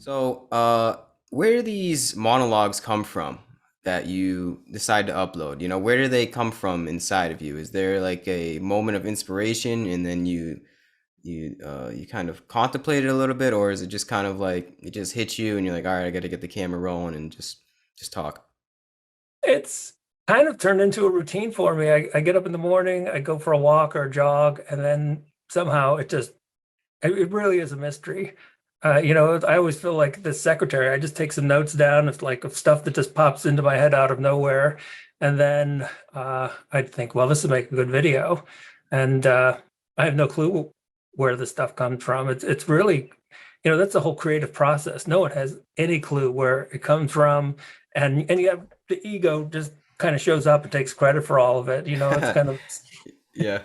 So, where do these monologues come from that you decide to upload? Where do they come from inside of you? Is there like a moment of inspiration and then you kind of contemplate it a little bit, or is it just kind of like it just hits you and you're like, all right, I got to get the camera rolling and just talk? It's kind of turned into a routine for me. I get up in the morning, I go for a walk or a jog, and then somehow it really is a mystery. I always feel like the secretary. I just take some notes down of stuff that just pops into my head out of nowhere. And then I think, well, this would make a good video. And I have no clue where the stuff comes from. It's really, that's the whole creative process. No one has any clue where it comes from. And you have the ego just kind of shows up and takes credit for all of it. It's kind of Yeah.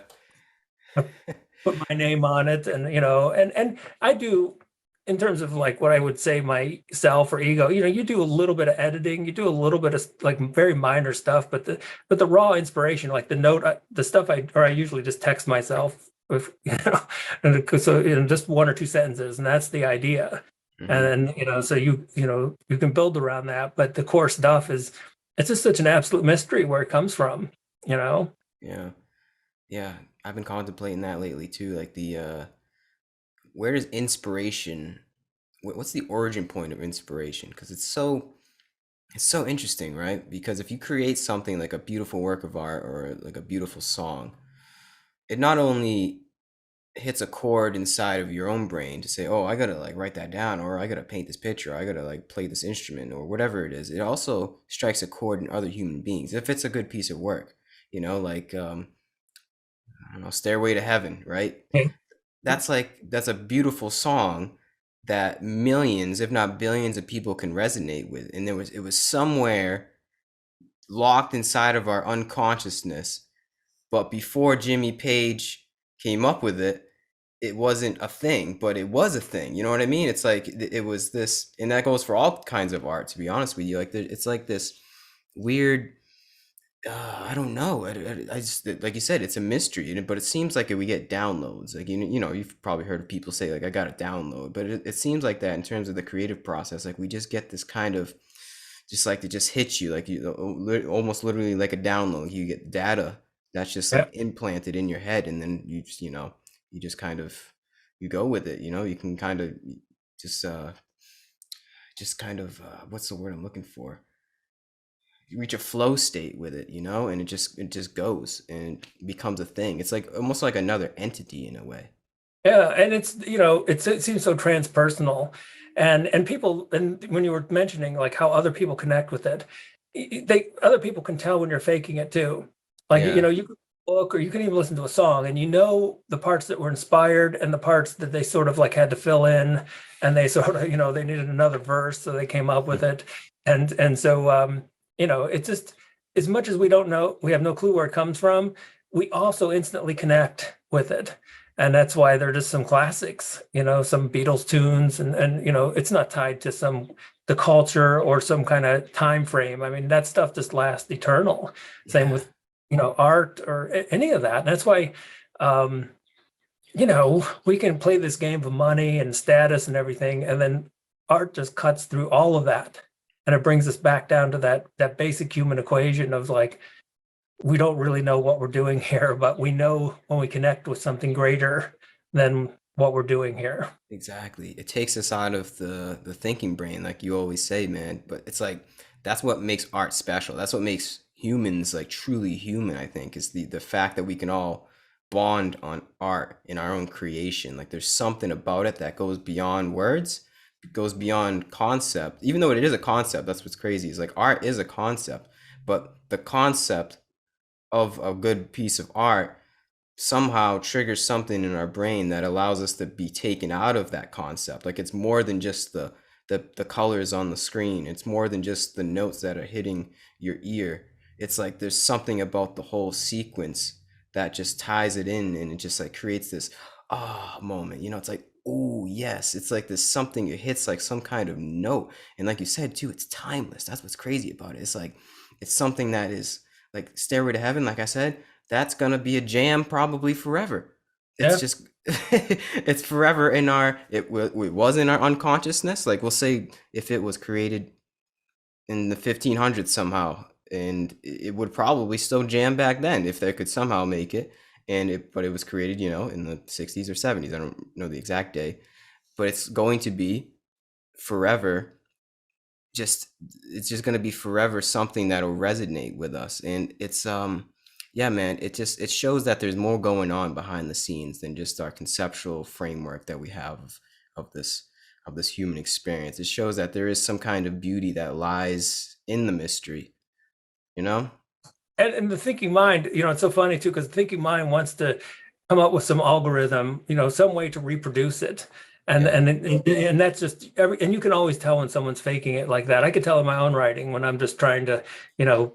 put my name on it, and I do, in terms of like what I would say myself or ego. You do a little bit of editing, you do a little bit of like very minor stuff, but the raw inspiration, like the stuff I usually just text myself with, and so just one or two sentences, and that's the idea. And Hmm. then so you can build around that, but the core stuff is, it's just such an absolute mystery where it comes from you know Yeah. Yeah. I've been contemplating that lately too. Like where does inspiration, what's the origin point of inspiration? Because it's so interesting, right? Because if you create something like a beautiful work of art or like a beautiful song, it not only hits a chord inside of your own brain to say, "Oh, I gotta like write that down," or "I gotta paint this picture," or "I gotta like play this instrument," or whatever it is. It also strikes a chord in other human beings if it's a good piece of work. Like I don't know, "Stairway to Heaven," right? That's a beautiful song that millions, if not billions, of people can resonate with, and it was somewhere locked inside of our unconsciousness. But before Jimmy Page came up with it, it wasn't a thing, but it was a thing. You know what I mean? It's like it was this, and that goes for all kinds of art. To be honest with you, like it's like this weird. I don't know. I just like you said, it's a mystery, but it seems like we get downloads. Like you've probably heard of people say like I got a download, but it seems like that in terms of the creative process. Like we just get this kind of just like it just hits you like almost literally like a download. You get data that's just yeah. like implanted in your head, and then you just kind of you go with it. You can kind of just what's the word I'm looking for? You reach a flow state with it, and it just goes and becomes a thing. It's like almost like another entity in a way. Yeah, and it seems so transpersonal, and people, and when you were mentioning like how other people connect with it, they other people can tell when you're faking it too. Like Yeah. you can book, or you can even listen to a song, and the parts that were inspired and the parts that they sort of like had to fill in, and they sort of they needed another verse, so they came up with it, and so it's just, as much as we don't know, we have no clue where it comes from. We also instantly connect with it, and that's why they're just some classics, some Beatles tunes, and it's not tied to the culture or some kind of time frame. I mean, that stuff just lasts eternal. Same Yeah. with art or any of that. And that's why we can play this game of money and status and everything, and then art just cuts through all of that, and it brings us back down to that basic human equation of like, we don't really know what we're doing here, but we know when we connect with something greater than what we're doing here. Exactly. It takes us out of the thinking brain, like you always say, man. But it's like that's what makes art special. That's what makes humans like truly human, I think, is the fact that we can all bond on art in our own creation. Like there's something about it that goes beyond words, it goes beyond concept. Even though it is a concept, that's what's crazy. Is like art is a concept, but the concept of a good piece of art somehow triggers something in our brain that allows us to be taken out of that concept. Like it's more than just the colors on the screen. It's more than just the notes that are hitting your ear. It's like there's something about the whole sequence that just ties it in, and it just like creates this moment. It's like, oh yes, it's like this something, it hits like some kind of note. And like you said too, it's timeless. That's what's crazy about it. It's like it's something that is like Stairway to Heaven, like I said, that's gonna be a jam probably forever. it's Yeah. just it's forever in our it was in our unconsciousness. Like we'll say if it was created in the 1500s somehow, and it would probably still jam back then if they could somehow make it. And it but it was created, in the 60s or 70s. I don't know the exact day, but it's going to be forever, just it's just going to be forever something that'll resonate with us. And it's yeah, man, it shows that there's more going on behind the scenes than just our conceptual framework that we have of this human experience. It shows that there is some kind of beauty that lies in the mystery, you know. And the thinking mind, it's so funny too, because the thinking mind wants to come up with some algorithm, some way to reproduce it. And Yeah. and and that's just and you can always tell when someone's faking it like that. I could tell in my own writing when I'm just trying to,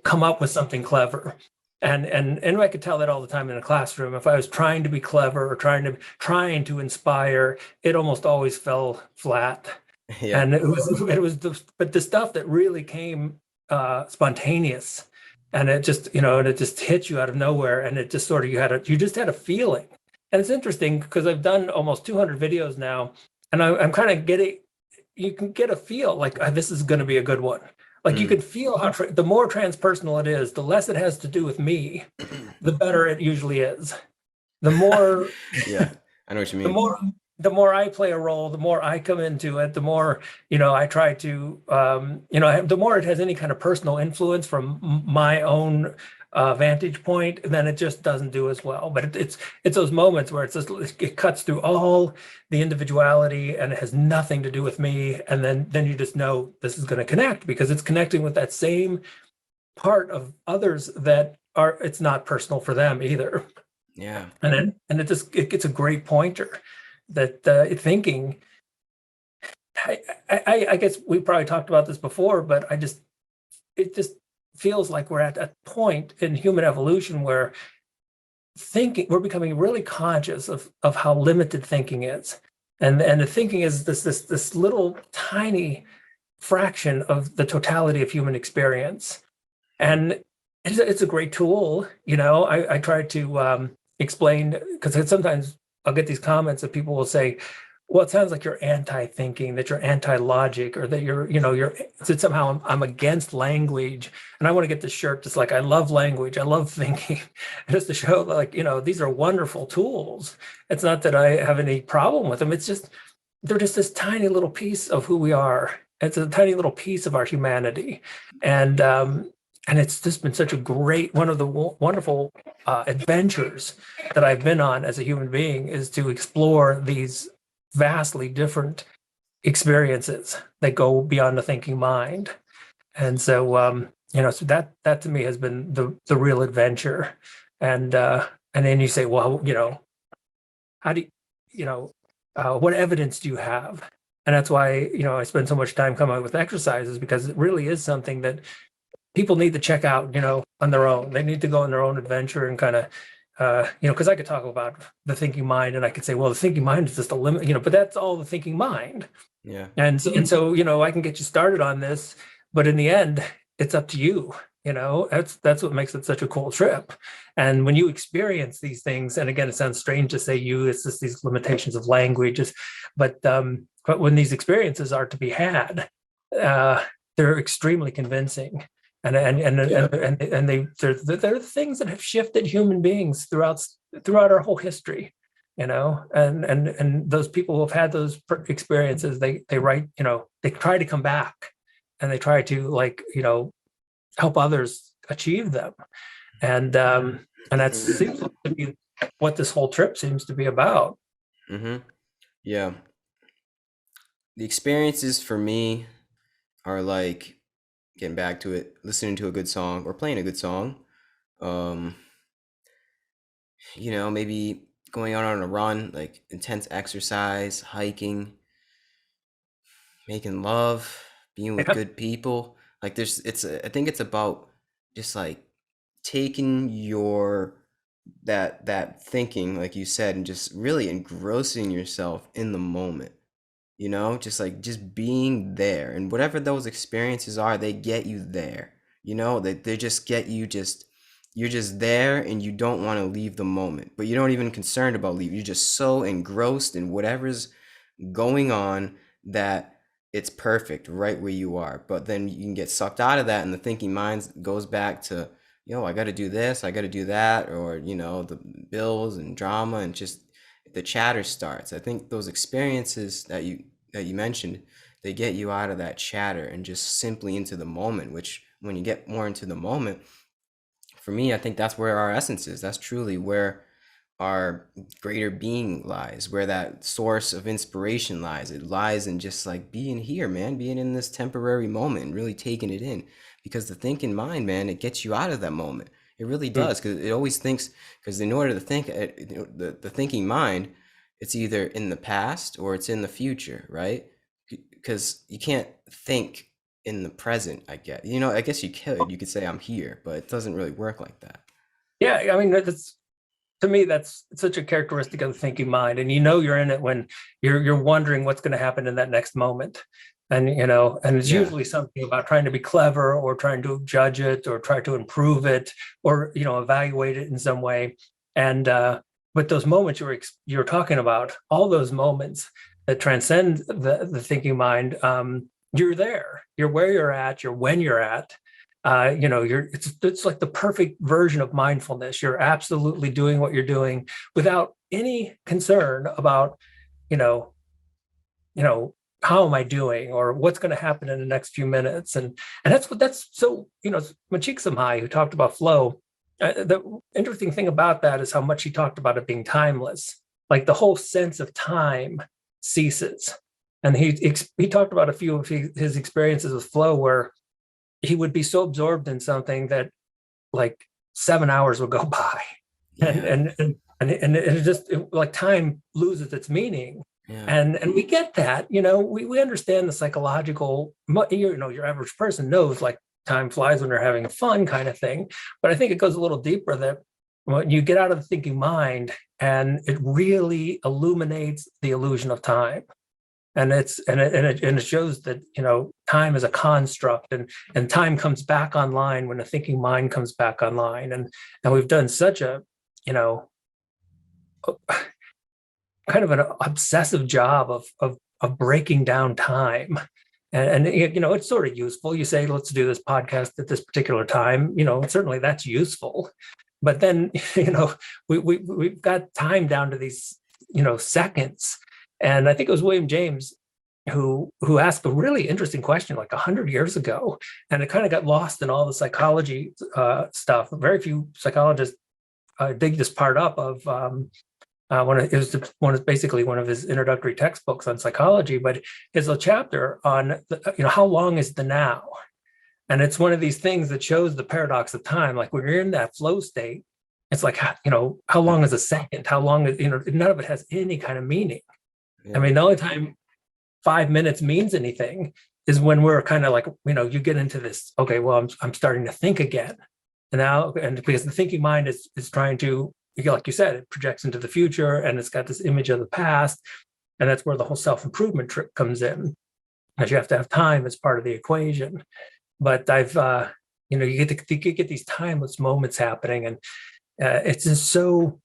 come up with something clever. And I could tell that all the time in a classroom. If I was trying to be clever or trying to inspire, it almost always fell flat. Yeah. And but the stuff that really came spontaneous, and it just hit you out of nowhere, and it just sort of you just had a feeling. And it's interesting because I've done almost 200 videos now, and I'm kind of getting, you can get a feel like, this is going to be a good one. Like you Mm. can feel how the more transpersonal it is, the less it has to do with me, the better it usually is. The more Yeah, I know what you the mean. more the more I play a role, the more I come into it, the more, I try to, the more it has any kind of personal influence from my own vantage point, then it just doesn't do as well. But it's those moments where it cuts through all the individuality and it has nothing to do with me, and then you just know this is going to connect because it's connecting with that same part of others that are, it's not personal for them either. Yeah. And it gets a great pointer that thinking. I guess we probably talked about this before, but it just feels like we're at a point in human evolution where we're becoming really conscious of how limited thinking is, and the thinking is this little tiny fraction of the totality of human experience. Hmm. And it's a great tool. I try to explain, because sometimes I'll get these comments that people will say, well, it sounds like you're anti-thinking, that you're anti-logic, or that that somehow I'm against language. And I want to get this shirt just like, I love language, I love thinking, just to show that, like, these are wonderful tools. It's not that I have any problem with them. It's just they're just this tiny little piece of who we are. It's a tiny little piece of our humanity. And it's just been such a great, one of the wonderful adventures that I've been on as a human being, is to explore these vastly different experiences that go beyond the thinking mind. And so, so that to me has been the real adventure. And then you say, well, how do what evidence do you have? And that's why, I spend so much time coming up with exercises, because it really is something that people need to check out, on their own. They need to go on their own adventure and kind of, because I could talk about the thinking mind, and I could say, well, the thinking mind is just a limit, but that's all the thinking mind. Yeah. And so, I can get you started on this, but in the end, it's up to you. That's what makes it such a cool trip. And when you experience these things, and again, it sounds strange to say you, it's just these limitations of languages, but when these experiences are to be had, uh, they're extremely convincing. And they're things that have shifted human beings throughout our whole history. And those people who have had those experiences, they write, they try to come back, and they try to, like, help others achieve them. And that seems to be what this whole trip seems to be about. Mm-hmm. Yeah. The experiences for me are like getting back to it, listening to a good song or playing a good song. Um, maybe going out on a run, like intense exercise, hiking, making love, being with Yeah. good people. Like I think it's about just like taking that thinking, like you said, and just really engrossing yourself in the moment. Just being there, and whatever those experiences are, they get you there. They just get you just You're just there and you don't want to leave the moment, but you're not even concerned about leaving. You're just so engrossed in whatever's going on that it's perfect right where you are. But then you can get sucked out of that, and the thinking mind goes back to, I got to do this, I got to do that, or, the bills and drama, and just the chatter starts. I think those experiences that you mentioned, they get you out of that chatter and just simply into the moment, which when you get more into the moment, for me, I think that's where our essence is. That's truly where our greater being lies, where that source of inspiration lies. It lies in just like being here, man, being in this temporary moment and really taking it in. Because the thinking mind, man, it gets you out of that moment. It really Mm. does, because it always thinks. Because in order to think, the thinking mind, it's either in the past or it's in the future, right? Because you can't think in the present. I guess you could say I'm here, but it doesn't really work like that. Yeah, I mean, that's, to me, that's such a characteristic of the thinking mind. And you're in it when you're wondering what's going to happen in that next moment. And it's Yeah. usually something about trying to be clever or trying to judge it or try to improve it or, evaluate it in some way. And but those moments you're talking about, all those moments that transcend the thinking mind, you're there, you're where you're at, you're when you're at. It's like the perfect version of mindfulness. You're absolutely doing what you're doing without any concern about, you know, how am I doing or what's going to happen in the next few minutes. And that's so, Csikszentmihalyi, who talked about flow. The interesting thing about that is how much he talked about it being timeless. Like the whole sense of time ceases. And he talked about a few of his experiences with flow where he would be so absorbed in something that like 7 hours would go by, and Yeah. like time loses its meaning. Yeah. And we get that, we understand the psychological, your average person knows like time flies when they're having fun kind of thing. But I think it goes a little deeper, that when you get out of the thinking mind and it really illuminates the illusion of time. And it shows that time is a construct, and time comes back online when the thinking mind comes back online. And we've done such a you know kind of an obsessive job of breaking down time. And it's sort of useful. You say, let's do this podcast at this particular time, certainly that's useful. But then we've got time down to these seconds. And I think it was William James who asked a really interesting question like 100 years ago, and it kind of got lost in all the psychology stuff. Very few psychologists dig this part up of it was basically one of his introductory textbooks on psychology, but it's a chapter on how long is the now. And it's one of these things that shows the paradox of time. Like when you're in that flow state, it's like, how long is a second? How long is, none of it has any kind of meaning. I Yeah. mean, the only time 5 minutes means anything is when we're kind of like, you get into this, okay, well, I'm starting to think again. And because the thinking mind is trying to, like you said, it projects into the future and it's got this image of the past. And that's where the whole self-improvement trick comes in, because you have to have time as part of the equation. But you get these timeless moments happening, and it's just so,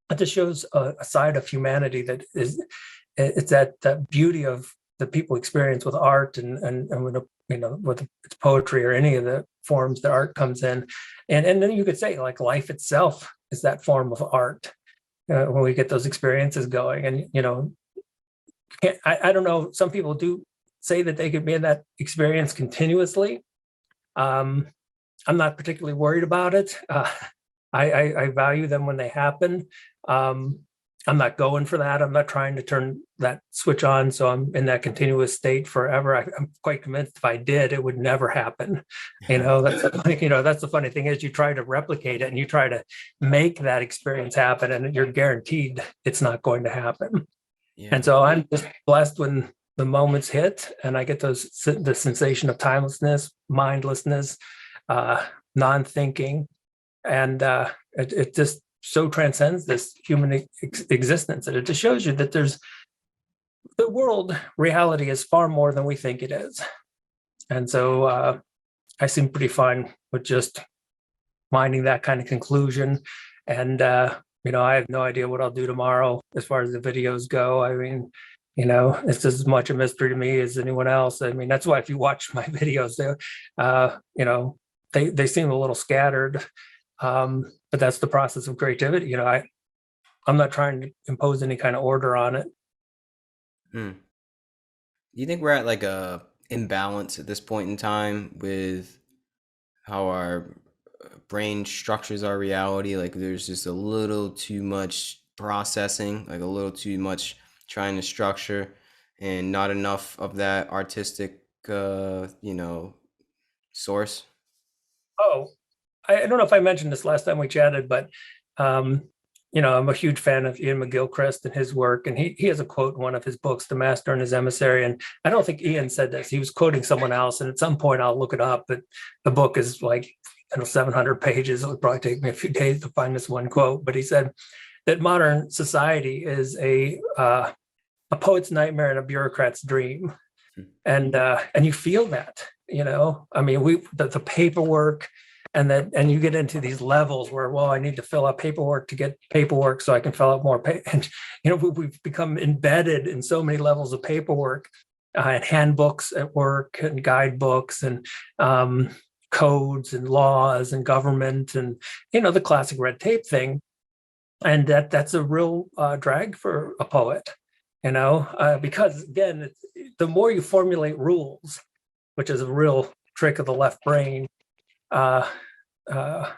it just shows a side of humanity that is, it's that beauty of that people experience with art, and with with it's poetry or any of the forms that art comes in. And then you could say like life itself is that form of art, when we get those experiences going. And I don't know, some people do say that they could be in that experience continuously. I'm not particularly worried about it. I value them when they happen. Um, I'm not going for that. I'm not trying to turn that switch on so I'm in that continuous state forever. I'm quite convinced if I did, it would never happen. That's like, that's the funny thing is you try to replicate it and you try to make that experience happen, and you're guaranteed it's not going to happen. And Yeah. so I'm just blessed when the moments hit and I get the sensation of timelessness, mindlessness, non-thinking, and it just so transcends this human existence that it just shows you that there's the world reality is far more than we think it is. And so I seem pretty fine with just finding that kind of conclusion. And I have no idea what I'll do tomorrow as far as the videos go. I mean, it's as much a mystery to me as anyone else. I mean, that's why if you watch my videos, they seem a little scattered. But that's the process of creativity. I'm not trying to impose any kind of order on it. Hmm. Do you think we're at like a imbalance at this point in time with how our brain structures our reality? Like there's just a little too much processing, like a little too much trying to structure, and not enough of that artistic, source. Oh, I don't know if I mentioned this last time we chatted, but um, I'm a huge fan of Ian McGilchrist and his work, and he has a quote in one of his books, "The Master and His Emissary." And I don't think Ian said this; he was quoting someone else. And at some point, I'll look it up. But the book is like 700 pages. It would probably take me a few days to find this one quote. But he said that modern society is a poet's nightmare and a bureaucrat's dream, and you feel that. I mean, the paperwork, and you get into these levels where, well, I need to fill out paperwork to get paperwork so I can fill out more and we've become embedded in so many levels of paperwork, and handbooks at work and guidebooks and codes and laws and government and the classic red tape thing. And that's a real drag for a poet, because again, the more you formulate rules, which is a real trick of the left brain, uh, uh,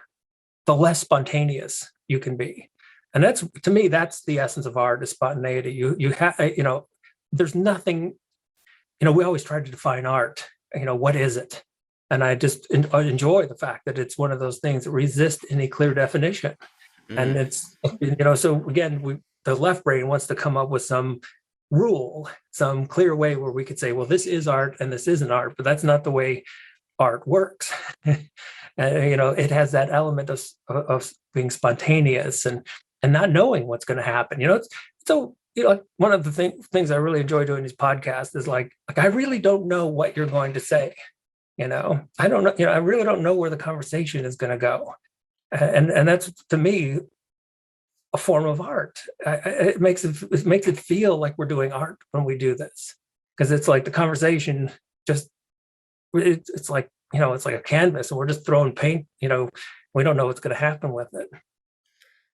the less spontaneous you can be. And that's, to me, that's the essence of art, is spontaneity. You have, there's nothing, we always try to define art, what is it? And I just enjoy the fact that it's one of those things that resist any clear definition. And Mm. it's, so again, the left brain wants to come up with some rule, some clear way where we could say, well, this is art and this isn't art, but that's not the way art works. It has that element of being spontaneous and not knowing what's going to happen. So one of the things I really enjoy doing these podcasts is like I really don't know what you're going to say. I don't know. I really don't know where the conversation is going to go, and that's, to me, a form of art. It makes it feel like we're doing art when we do this, because it's like the conversation just it's like it's like a canvas and we're just throwing paint. We don't know what's going to happen with it.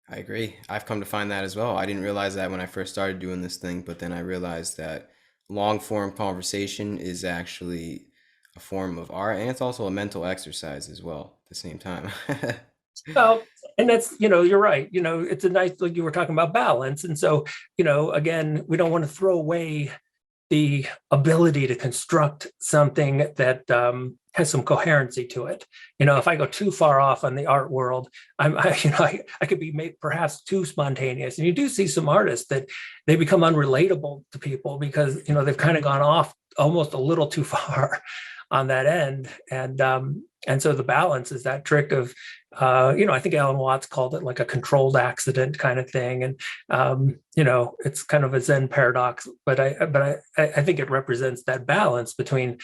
I agree. I've come to find that as well. I didn't realize that when I first started doing this thing, but then I realized that long form conversation is actually a form of art, and it's also a mental exercise as well at the same time. Well, and that's, you're right. It's a nice, like you were talking about, balance. And so, again, we don't want to throw away the ability to construct something that has some coherency to it. If I go too far off on the art world, I could be made perhaps too spontaneous. And you do see some artists that they become unrelatable to people because they've kind of gone off almost a little too far on that end. And so the balance is that trick of I think Alan Watts called it like a controlled accident kind of thing, and it's kind of a Zen paradox, but I think it represents that balance between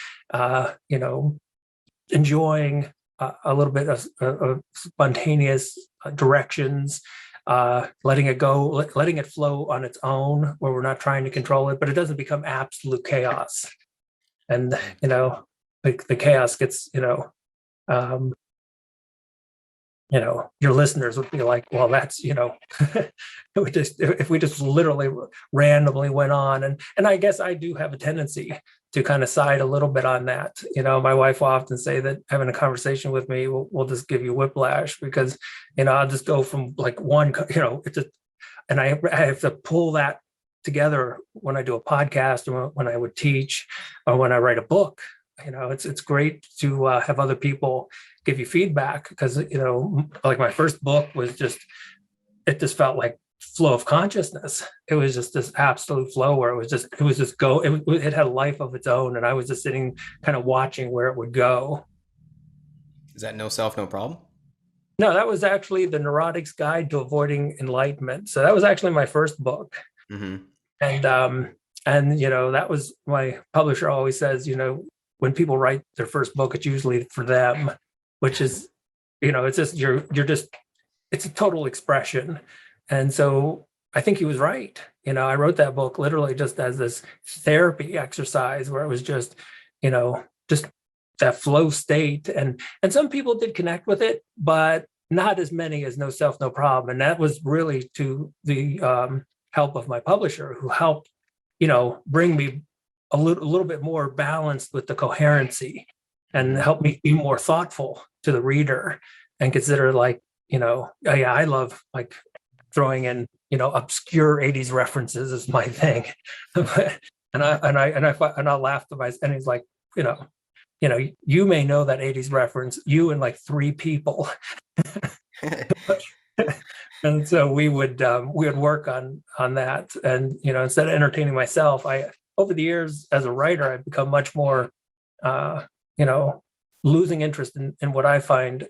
enjoying a little bit of spontaneous directions, letting it go, letting it flow on its own, where we're not trying to control it, but it doesn't become absolute chaos, and the chaos gets um, your listeners would be like, well, that's, if we just literally randomly went on. And I guess I do have a tendency to kind of side a little bit on that. My wife will often say that having a conversation with me will just give you whiplash because, I'll just go from like one, it's just, and I have to pull that together when I do a podcast or when I would teach or when I write a book. It's great to have other people give you feedback because like my first book was it just felt like flow of consciousness. It was just this absolute flow where it was just it had a life of its own, and I was just sitting kind of watching where it would go. Is that no self, no problem? No, that was actually The Neurotic's Guide to Avoiding Enlightenment. So that was actually my first book. Mm-hmm. And that was, my publisher always says, when people write their first book, it's usually for them, which is it's just you're just it's a total expression. And so I think he was right. I wrote that book literally just as this therapy exercise where it was just that flow state. And some people did connect with it, but not as many as No Self, No Problem. And that was really to the help of my publisher, who helped, bring me a little bit more balanced with the coherency, and Hmm. help me be more thoughtful to the reader, and consider, like, yeah, I love, like, throwing in, obscure 80s references is my thing. And I laughed at myself, and he's like, you know, you may know that 80s reference, you and like three people. And so we would work on that. And instead of entertaining myself, I over the years as a writer, I've become much more uh, you know, losing interest in what I find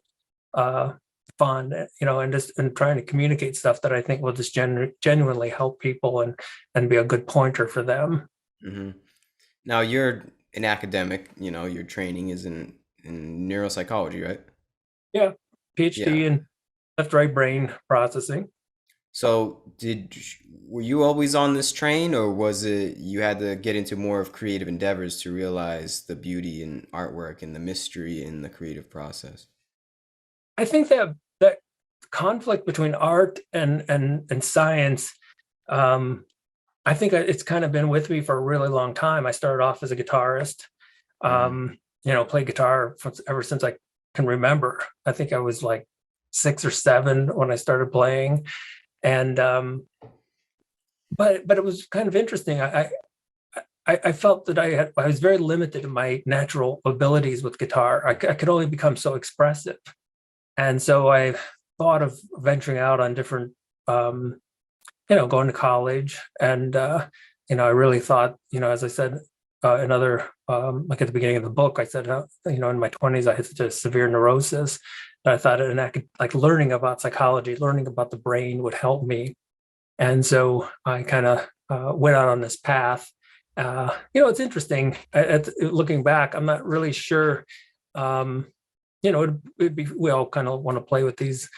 uh, fun, and just and trying to communicate stuff that I think will just genuinely help people, and be a good pointer for them. Hmm. Now you're an academic, your training is in neuropsychology, right? Yeah, Yeah. PhD in left right brain processing. So were you always on this train, or was it you had to get into more of creative endeavors to realize the beauty in artwork and the mystery in the creative process? I think that conflict between art and science, um, I think it's kind of been with me for a really long time. I started off as a guitarist, Hmm. played guitar ever since I can remember. I think I was like 6 or 7 when I started playing, and but it was kind of interesting. I felt that I was very limited in my natural abilities with guitar. I could only become so expressive, and so I thought of venturing out on different, um, going to college. And I really thought, as I said, another like at the beginning of the book, I said, in my 20s, I had such a severe neurosis that I thought like learning about psychology, learning about the brain would help me. And so I kind of went out on this path. It's interesting. Looking back, I'm not really sure. Um, we all kind of want to play with these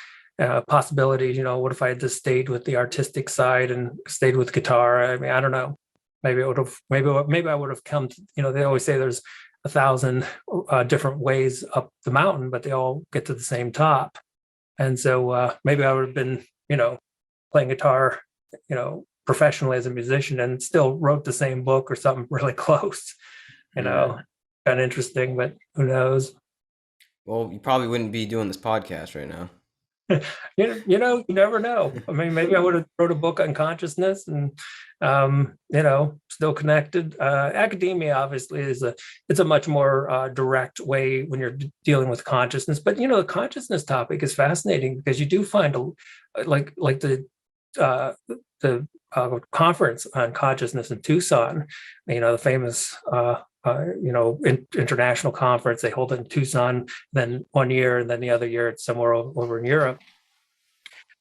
possibilities. What if I had just stayed with the artistic side and stayed with guitar? I mean, I don't know. Maybe it would have. Maybe I would have come to. They always say there's 1,000 different ways up the mountain, but they all get to the same top. And so maybe I would have been, playing guitar, professionally as a musician, and still wrote the same book or something really close. You Hmm. know, kind of interesting, but who knows? Well, you probably wouldn't be doing this podcast right now. You never know. I mean, maybe I would have wrote a book on consciousness, and still connected. Academia obviously it's a much more direct way when you're dealing with consciousness. But the consciousness topic is fascinating, because you do find like uh, the conference on consciousness in Tucson, the famous international conference. They hold it in Tucson, then one year, and then the other year it's somewhere over in Europe.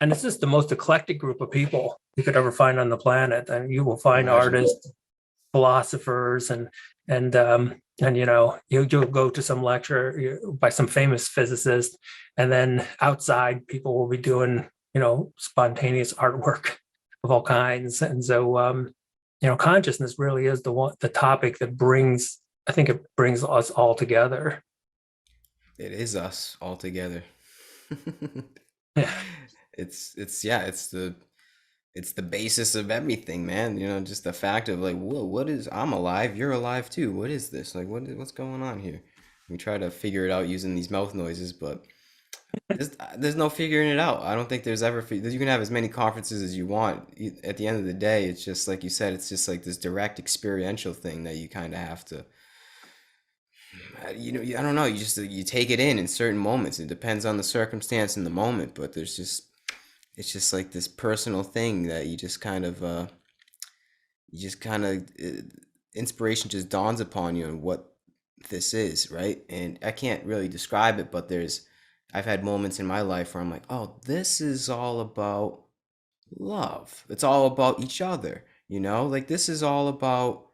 And it's just the most eclectic group of people you could ever find on the planet. And you will find Imagine. artists, philosophers, and you'll go to some lecture by some famous physicist, and then outside people will be doing spontaneous artwork of all kinds. And so consciousness really is the topic that brings, I think it brings us all together. It is us all together. Yeah. It's yeah, it's the basis of everything, man. Just the fact of like, whoa, what is I'm alive, you're alive too. What is this? Like what's going on here? We try to figure it out using these mouth noises, but there's no figuring it out. I don't think there's ever you can have as many conferences as you want. At the end of the day, it's just like you said, it's just like this direct experiential thing that you kind of have to I don't know. You just you take it in certain moments. It depends on the circumstance in the moment, but it's just like this personal thing that you just kind of inspiration just dawns upon you and what this is, right? And I can't really describe it, but I've had moments in my life where I'm like, oh, this is all about love. It's all about each other, like this is all about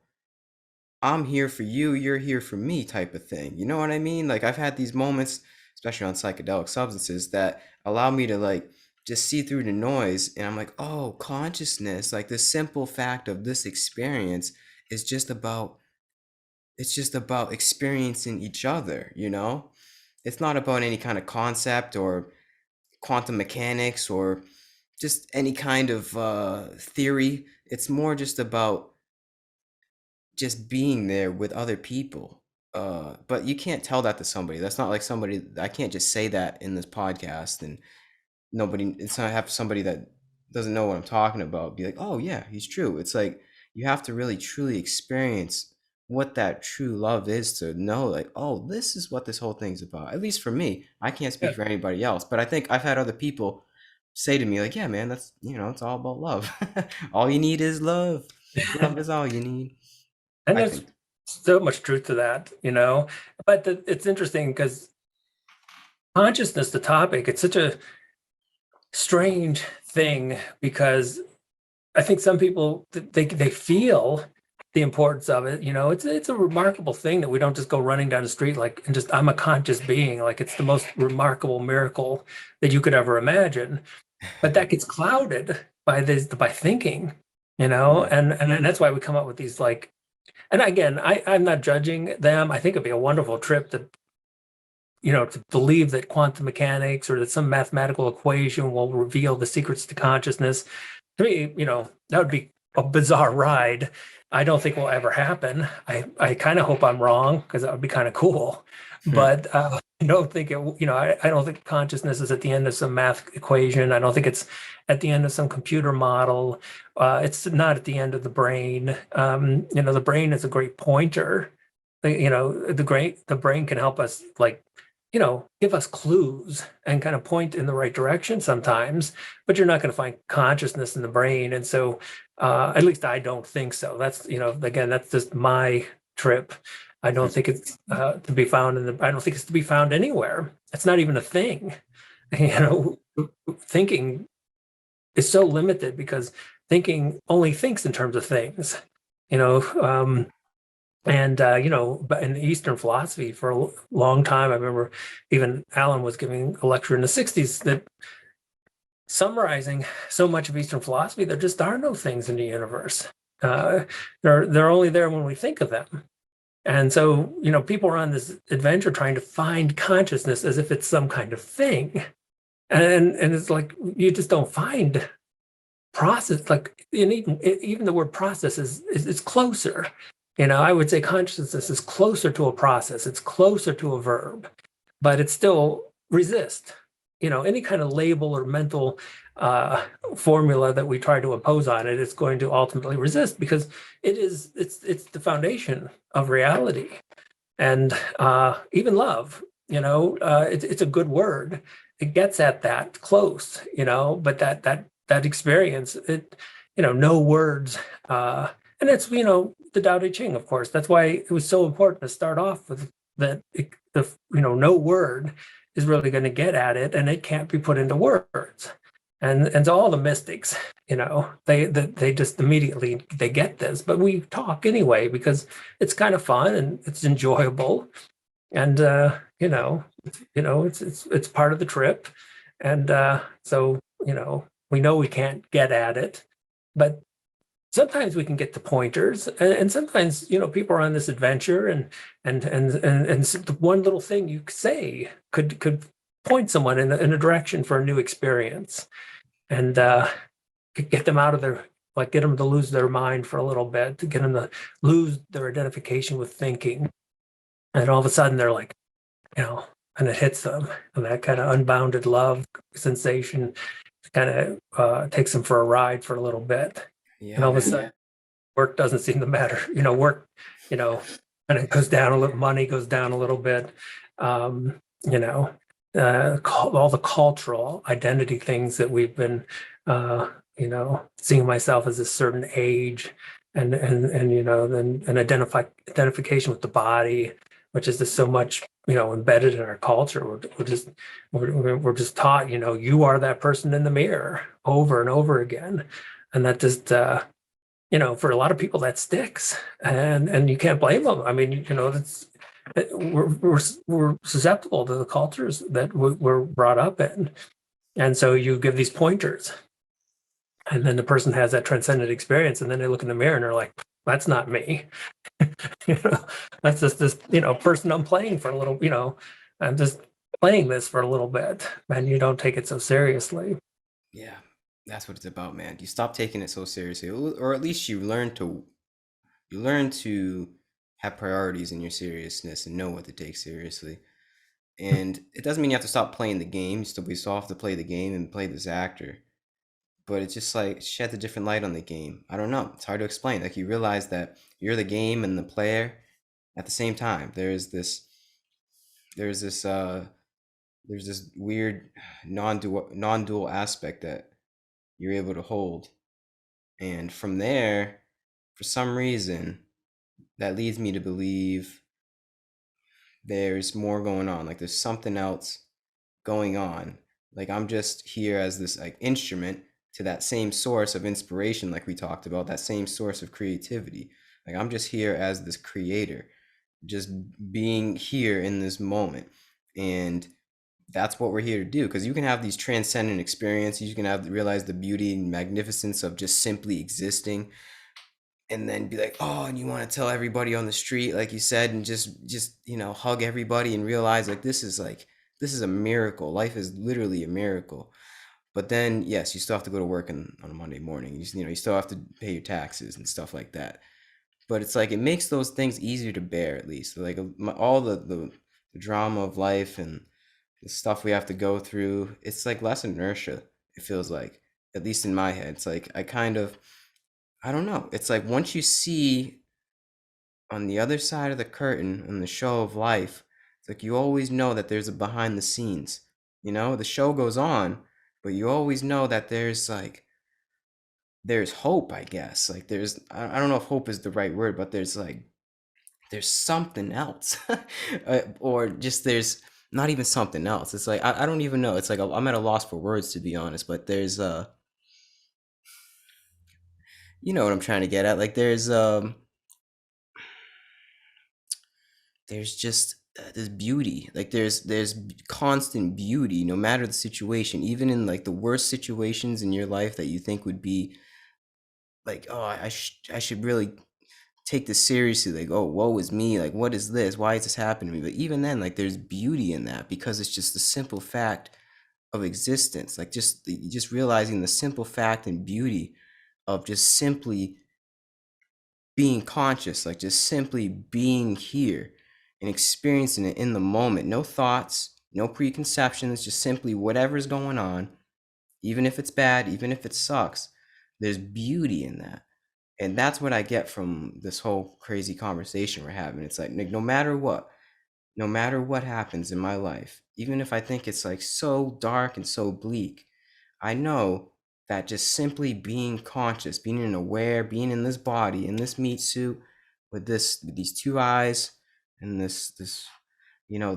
I'm here for you, you're here for me type of thing. You know what I mean? Like I've had these moments, especially on psychedelic substances, that allow me to like just see through the noise. And I'm like, oh, consciousness, like the simple fact of this experience is just about, it's just about experiencing each other, you know? It's not about any kind of concept or quantum mechanics or just any kind of theory. It's more just about just being there with other people. But you can't tell that to somebody. That's not like somebody. I can't just say that in this podcast and nobody. It's not have somebody that doesn't know what I'm talking about be like, oh yeah, he's true. It's like you have to really truly experience what that true love is to know like, oh, this is what this whole thing's about. At least for me, I can't speak Yeah. for anybody else, but I think I've had other people say to me like, yeah, man, that's, it's all about love. All you need is love. Love is all you need. And I there's think. so much truth to that, but it's interesting because consciousness, the topic, it's such a strange thing because I think some people they feel the importance of it. It's a remarkable thing that we don't just go running down the street like and just I'm a conscious being, like it's the most remarkable miracle that you could ever imagine. But that gets clouded by thinking, Yeah. and that's why we come up with these like. And again, I'm not judging them. I think it'd be a wonderful trip to believe that quantum mechanics or that some mathematical equation will reveal the secrets to consciousness. To me, that would be a bizarre ride. I don't think will ever happen. I kind of hope I'm wrong because that would be kind of cool. But I don't think I don't think consciousness is at the end of some math equation. I don't think it's at the end of some computer model. It's not at the end of the brain. The brain is a great pointer. The brain can help us like give us clues and kind of point in the right direction sometimes, but you're not going to find consciousness in the brain. And so, at least I don't think so. That's, again, that's just my trip. I don't think it's to be found I don't think it's to be found anywhere. It's not even a thing. Thinking is so limited because thinking only thinks in terms of things, you know, um, but in Eastern philosophy for a long time, I remember even Alan was giving a lecture in the 60s that summarizing so much of Eastern philosophy, there just are no things in the universe. Uh, they're only there when we think of them. And so, people are on this adventure trying to find consciousness as if it's some kind of thing. And it's like you just don't find process, like even the word process is closer. I would say consciousness is closer to a process, it's closer to a verb, but it still resists. Any kind of label or mental uh, formula that we try to impose on it is going to ultimately resist because it's the foundation of reality. And even love, it's a good word. It gets at that close, but that experience, no words, and it's the Tao Te Ching, of course. That's why it was so important to start off with that. No word is really going to get at it, and it can't be put into words. And so all the mystics, they just immediately they get this, but we talk anyway because it's kind of fun and it's enjoyable, and it's part of the trip, and so we know we can't get at it, but sometimes we can get the pointers, and sometimes people are on this adventure, and one little thing you say could point someone in a direction for a new experience, and get them out of their like get them to lose their mind for a little bit, to get them to lose their identification with thinking, and all of a sudden they're like, and it hits them, and that kind of unbounded love sensation kind of takes them for a ride for a little bit, and Yeah, all of a man. sudden work doesn't seem to matter. Work, you know, and it goes down a little, money goes down a little bit. Um, you know, all the cultural identity things that we've been, seeing myself as a certain age, and then an identification with the body, which is just so much embedded in our culture. We're just taught, you are that person in the mirror over and over again, and that just for a lot of people that sticks, and you can't blame them. I mean, We're susceptible to the cultures that we're brought up in. And so you give these pointers, and then the person has that transcendent experience, and then they look in the mirror and they're like, that's not me. You know, that's just this, person I'm playing for a little, I'm just playing this for a little bit, and you don't take it so seriously. Yeah, that's what it's about, man. You stop taking it so seriously, or at least you learn to have priorities in your seriousness and know what to take seriously. And it doesn't mean you have to stop playing the game. We still have to play the game and play this actor. But it's just like sheds a different light on the game. I don't know. It's hard to explain. Like you realize that you're the game and the player at the same time. There's this there's this weird non-dual aspect that you're able to hold. And from there, for some reason, that leads me to believe there's more going on. Like there's something else going on. Like I'm just here as this like instrument to that same source of inspiration, like we talked about, that same source of creativity. Like I'm just here as this creator, just being here in this moment. And that's what we're here to do, because you can have these transcendent experiences, you can have realize the beauty and magnificence of just simply existing, and then be like, oh, and you want to tell everybody on the street, like you said, and just hug everybody and realize like this is a miracle. Life is literally a miracle. But then yes, you still have to go to work on a Monday morning. You still have to pay your taxes and stuff like that. But it's like it makes those things easier to bear, at least. Like all the drama of life and the stuff we have to go through, it's like less inertia. It feels like, at least in my head, it's like I don't know. It's like once you see on the other side of the curtain in the show of life, it's like you always know that there's a behind the scenes. The show goes on, but you always know that there's hope, I guess. Like I don't know if hope is the right word, but there's something else. Or just there's not even something else. It's like I don't even know. It's like I'm at a loss for words, to be honest, but you know what I'm trying to get at. Like there's just there's beauty. Like there's constant beauty no matter the situation, even in like the worst situations in your life that you think would be like, oh, I should really take this seriously. Like, oh, woe is me. Like, what is this? Why is this happening to me? But even then, like, there's beauty in that, because it's just the simple fact of existence. Like, just realizing the simple fact and beauty of just simply being conscious, like just simply being here and experiencing it in the moment. No thoughts, no preconceptions, just simply whatever's going on, even if it's bad, even if it sucks. There's beauty in that. And that's what I get from this whole crazy conversation we're having. It's like no matter what happens in my life, even if I think it's like so dark and so bleak, I know that just simply being conscious, being aware, being in this body, in this meat suit, with these two eyes, and this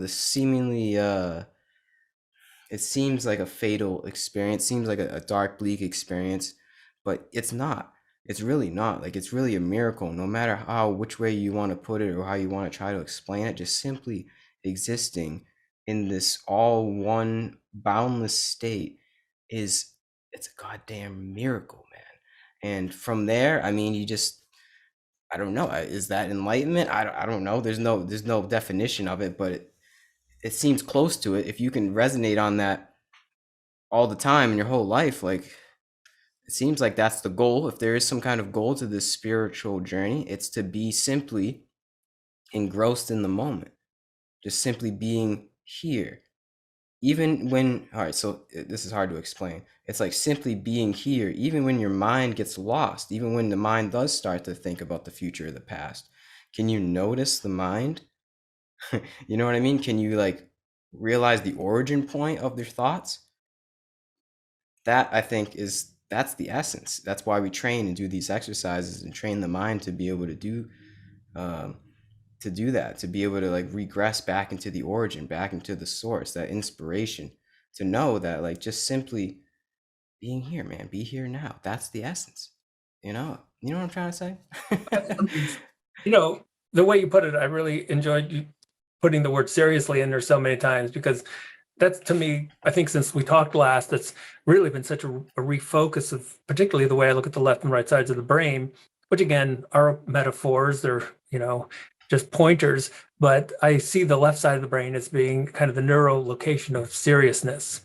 seemingly it seems like a fatal experience, seems like a dark, bleak experience, but it's not. It's really not. Like it's really a miracle, no matter which way you want to put it or how you want to try to explain it. Just simply existing in this all one boundless state is it's a goddamn miracle, man. And from there, I mean, I don't know. Is that enlightenment? I don't know. There's no definition of it, but it seems close to it. If you can resonate on that all the time in your whole life, like it seems like that's the goal. If there is some kind of goal to this spiritual journey, it's to be simply engrossed in the moment, just simply being here. Even when, all right, so this is hard to explain. It's like simply being here, even when your mind gets lost, even when the mind does start to think about the future or the past. Can you notice the mind? You know what I mean? Can you like realize the origin point of their thoughts? That I think that's the essence. That's why we train and do these exercises and train the mind to be able um, to do that, to be able to like regress back into the origin, back into the source, that inspiration, to know that like just simply being here, man, be here now. That's the essence. You know what I'm trying to say? Um, the way you put it, I really enjoyed you. putting the word seriously in there so many times, because that's, to me, I think since we talked last, that's really been such a refocus of particularly the way I look at the left and right sides of the brain, which again are metaphors. They're, just pointers, but I see the left side of the brain as being kind of the neurolocation of seriousness.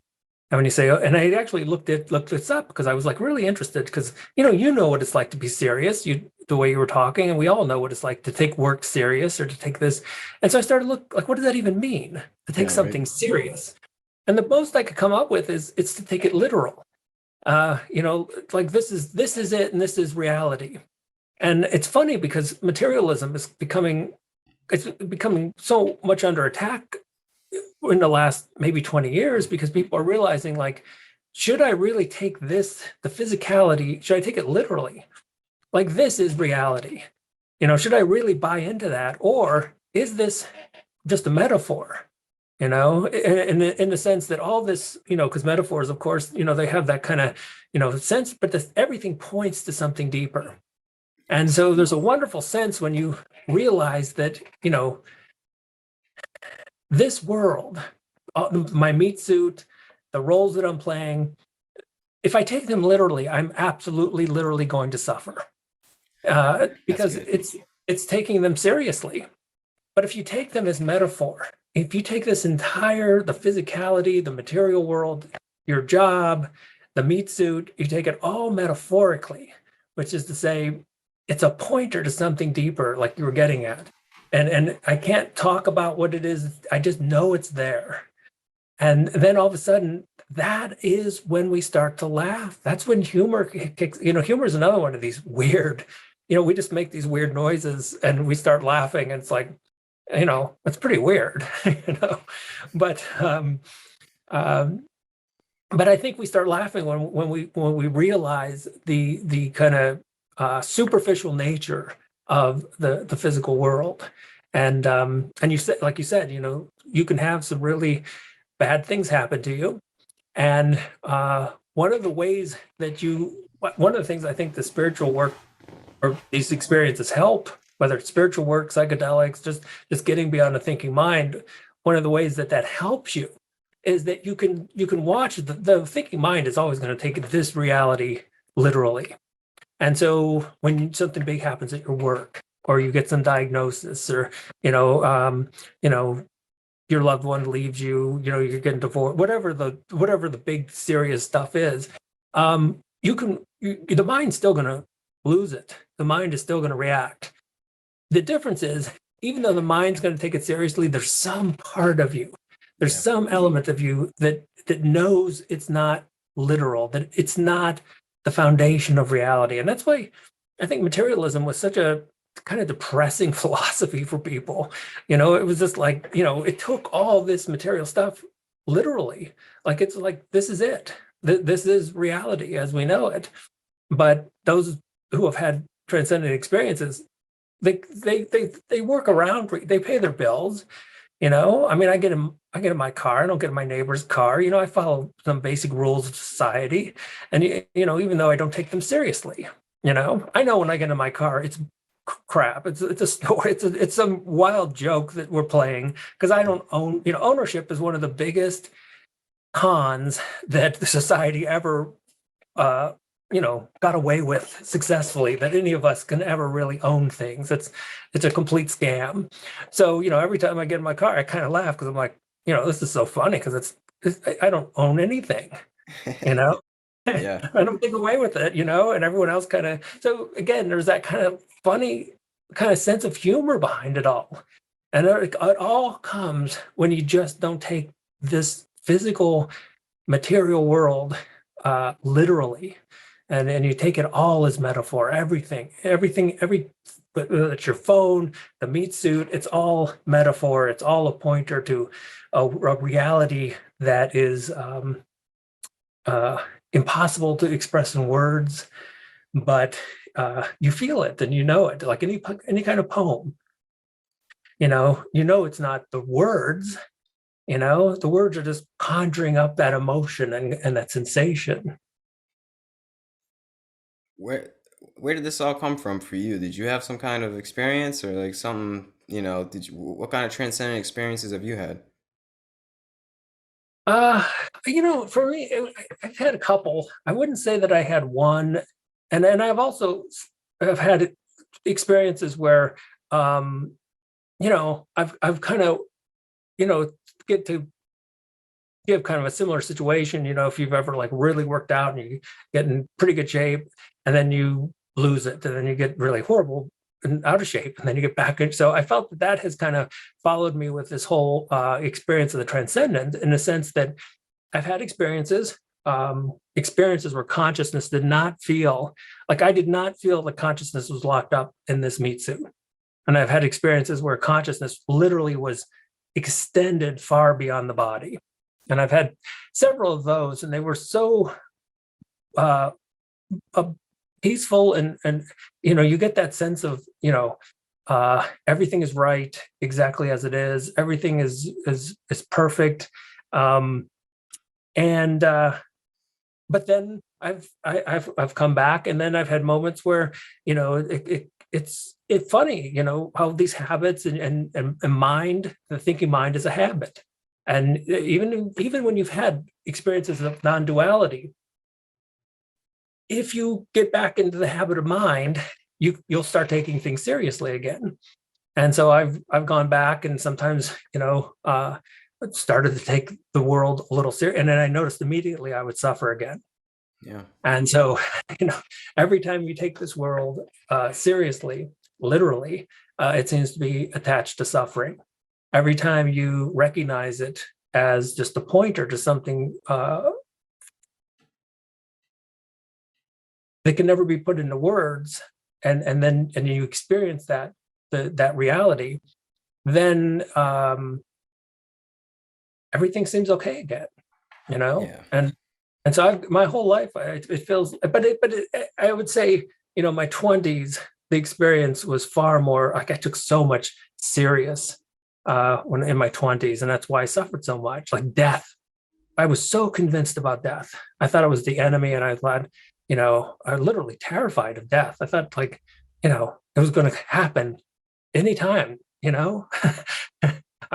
And when you say, and I actually looked this up because I was like really interested, because you know what it's like to be serious, the way you were talking, and we all know what it's like to take work serious or to take this. And so I started to look like, what does that even mean, to take Yeah, right. something serious? And the most I could come up with is it's to take it literal. Like this is it, and this is reality. And it's funny because materialism is becoming so much under attack in the last maybe 20 years, because people are realizing, like, should I really take this, the physicality, should I take it literally? Like, this is reality. Should I really buy into that? Or is this just a metaphor? In the sense that all this, because metaphors, of course, they have that kind of, sense, but everything points to something deeper. And so there's a wonderful sense when you realize that, this world, my meat suit, the roles that I'm playing, if I take them literally, I'm absolutely literally going to suffer, That's because good. it's taking them seriously. But if you take them as metaphor, if you take the physicality, the material world, your job, the meat suit, you take it all metaphorically, which is to say, it's a pointer to something deeper, like you were getting at. And I can't talk about what it is. I just know it's there. And then all of a sudden, that is when we start to laugh. That's when humor kicks. Humor is another one of these weird, we just make these weird noises and we start laughing. And it's like, it's pretty weird, you know. But um, but I think we start laughing when we realize the kind of superficial nature of the physical world. And you said, like you said, you can have some really bad things happen to you. And one of the things I think the spiritual work or these experiences help, whether it's spiritual work, psychedelics, just getting beyond a thinking mind. One of the ways that helps you is that you can watch the thinking mind is always going to take this reality literally. And so when something big happens at your work, or you get some diagnosis, or you know, um, you know, your loved one leaves you, you're getting divorced, whatever the big serious stuff is, the mind's still going to lose it. The mind is still going to react. The difference is, even though the mind's going to take it seriously, there's some part of you, there's Yeah. some element of you that knows it's not literal, that it's not the foundation of reality. And that's why I think materialism was such a kind of depressing philosophy for people. It was just like, it took all this material stuff literally. Like, it's like, this is it. This is reality as we know it. But those who have had transcendent experiences, they work around, they pay their bills. I mean, I get in my car, I don't get in my neighbor's car. I follow some basic rules of society. And even though I don't take them seriously, I know when I get in my car, it's crap. It's a story. It's some wild joke that we're playing, because I don't own. Ownership is one of the biggest cons that the society ever uh, got away with successfully, that any of us can ever really own things. It's a complete scam. So, every time I get in my car, I kind of laugh, because I'm like, this is so funny, because I don't own anything, you know. I Yeah. don't get away with it, and everyone else kind of. So again, there's that kind of funny kind of sense of humor behind it all. And it all comes when you just don't take this physical material world literally, and you take it all as metaphor. But it's your phone, the meat suit, it's all metaphor. It's all a pointer to a reality that is uh, impossible to express in words, but you feel it and you know it, like any kind of poem. It's not the words. The words are just conjuring up that emotion and that sensation. Where where did this all come from for you? Did you have some kind of experience, or like something Did you, what kind of transcendent experiences have you had? Uh, for me, I've had a couple. I wouldn't say that I had one, and I've also have had experiences where, um, I've kind of, get to give kind of a similar situation. If you've ever like really worked out and you get in pretty good shape, and then you lose it, and then you get really horrible and out of shape, and then you get back in. So I felt that that has kind of followed me with this whole experience of the transcendent, in the sense that I've had experiences where consciousness did not feel like, I did not feel the consciousness was locked up in this meat suit. And I've had experiences where consciousness literally was extended far beyond the body. And I've had several of those, and they were so uh, uh, peaceful, and you get that sense of, everything is right exactly as it is. Everything is perfect. Um, and but then I've come back, and then I've had moments where, it's funny, how these habits and mind, the thinking mind is a habit. And even when you've had experiences of non-duality, if you get back into the habit of mind, you'll start taking things seriously again. And so I've gone back, and sometimes, started to take the world a little serious, and then I noticed immediately I would suffer again. Yeah. And so, you know, every time you take this world seriously, literally, it seems to be attached to suffering. Every time you recognize it as just a pointer to something that can never be put into words, and you experience that reality, then everything seems okay again, Yeah. and so my whole life, it feels, I would say, my 20s, the experience was far more like, I took so much serious when in my 20s, and that's why I suffered so much, like death. I was so convinced about death. I thought it was the enemy, and I thought, I literally terrified of death. I thought, like, it was going to happen anytime,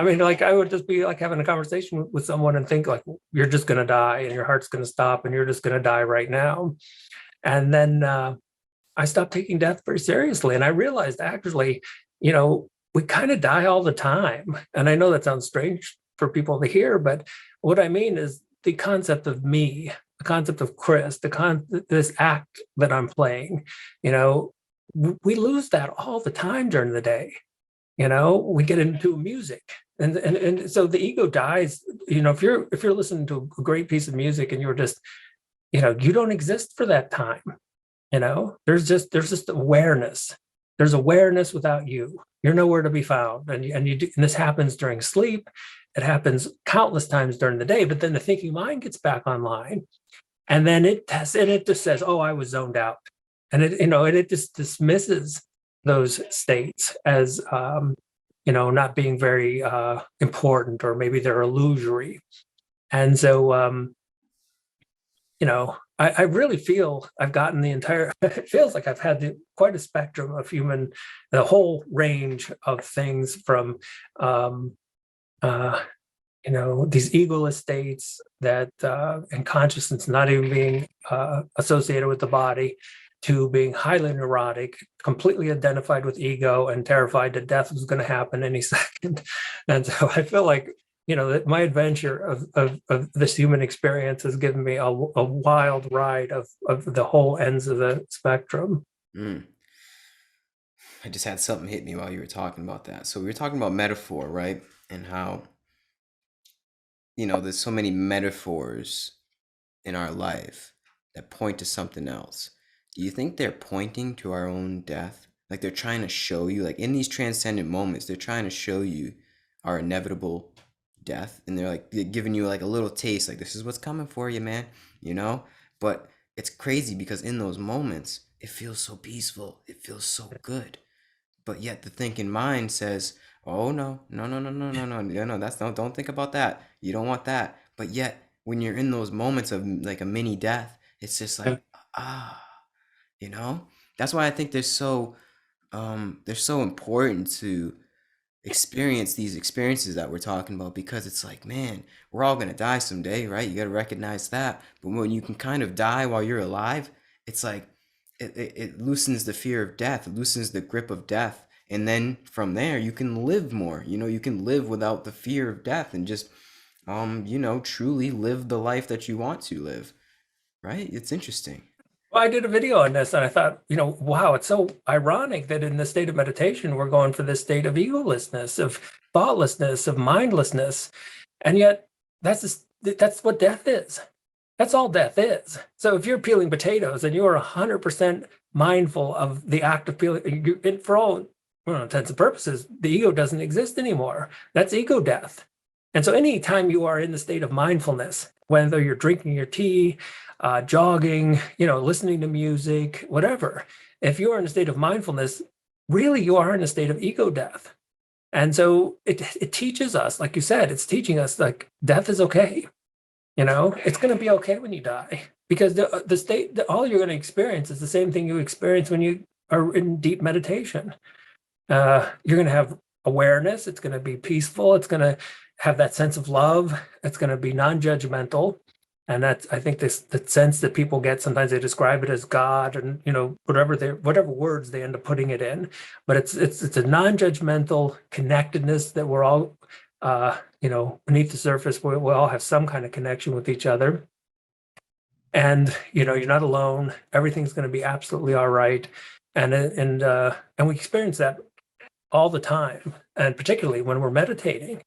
I mean, like, I would just be like having a conversation with someone and think, like, you're just going to die, and your heart's going to stop, and you're just going to die right now. And then I stopped taking death very seriously. And I realized, actually, we kind of die all the time. And I know that sounds strange for people to hear, but what I mean is the concept of me, the concept of Chris, this act that I'm playing, you know, we lose that all the time during the day. We get into music, and so the ego dies. If you're listening to a great piece of music, and you're just, you don't exist for that time. There's just awareness. There's awareness without you. You're nowhere to be found. And this happens during sleep. It happens countless times during the day, but then the thinking mind gets back online, and then it just says, oh, I was zoned out. And it just dismisses those states as not being very important, or maybe they're illusory. And so I really feel I've gotten the entire, it feels like I've had quite a spectrum of the whole range of things, from um, uh, these egoless states that and consciousness not even being associated with the body, to being highly neurotic, completely identified with ego, and terrified that death was going to happen any second. And so I feel like, that my adventure of this human experience has given me a wild ride of the whole ends of the spectrum. Mm. I just had something hit me while you were talking about that. So we were talking about metaphor, right? And how, there's so many metaphors in our life that point to something else. Do you think they're pointing to our own death? Like they're trying to show you, like in these transcendent moments, they're trying to show you our inevitable death. And they're giving you like a little taste, like this is what's coming for you, man, you know? But it's crazy because in those moments, it feels so peaceful. It feels so good. But yet the thinking mind says, "Oh no, no, no, no, no, no, no, no, no, that's don't think about that. You don't want that." But yet when you're in those moments of like a mini death, it's just Yeah. like, ah, you know? That's why I think they're so important experience these experiences that we're talking about, because it's like, man, we're all gonna die someday, right? You gotta recognize that. But when you can kind of die while you're alive, it's like it loosens the fear of death, it loosens the grip of death. And then from there, you can live more. You can live without the fear of death and just, truly live the life that you want to live, right? It's interesting. Well, I did a video on this and I thought, wow, it's so ironic that in the state of meditation, we're going for this state of egolessness, of thoughtlessness, of mindlessness. And yet that's what death is. That's all death is. So if you're peeling potatoes and you're 100% mindful of the act of peeling, and for all intents and purposes, the ego doesn't exist anymore. That's ego death. And so anytime you are in the state of mindfulness, whether you're drinking your tea, jogging, listening to music, whatever, if you are in a state of mindfulness, really you are in a state of ego death. And so it teaches us, like you said, it's teaching us like death is okay. It's going to be okay when you die, because the state, all you're going to experience is the same thing you experience when you are in deep meditation. You're going to have awareness. It's going to be peaceful. It's going to have that sense of love. It's going to be non-judgmental. And that's, I think, the sense that people get, sometimes they describe it as God, and whatever words they end up putting it in. But it's a non-judgmental connectedness that we're all beneath the surface. We all have some kind of connection with each other. And you're not alone. Everything's going to be absolutely all right. And we experience that all the time, and particularly when we're meditating.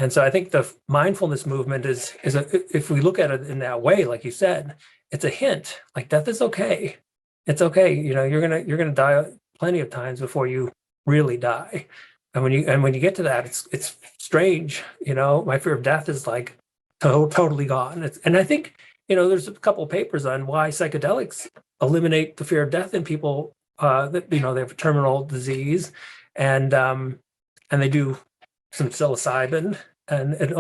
And so I think the mindfulness movement if we look at it in that way, like you said, it's a hint, like death is okay. It's okay. You're gonna die plenty of times before you really die. And when you get to that, it's strange. My fear of death is like totally gone. And I think, there's a couple of papers on why psychedelics eliminate the fear of death in people that they have a terminal disease, and they do some psilocybin, and it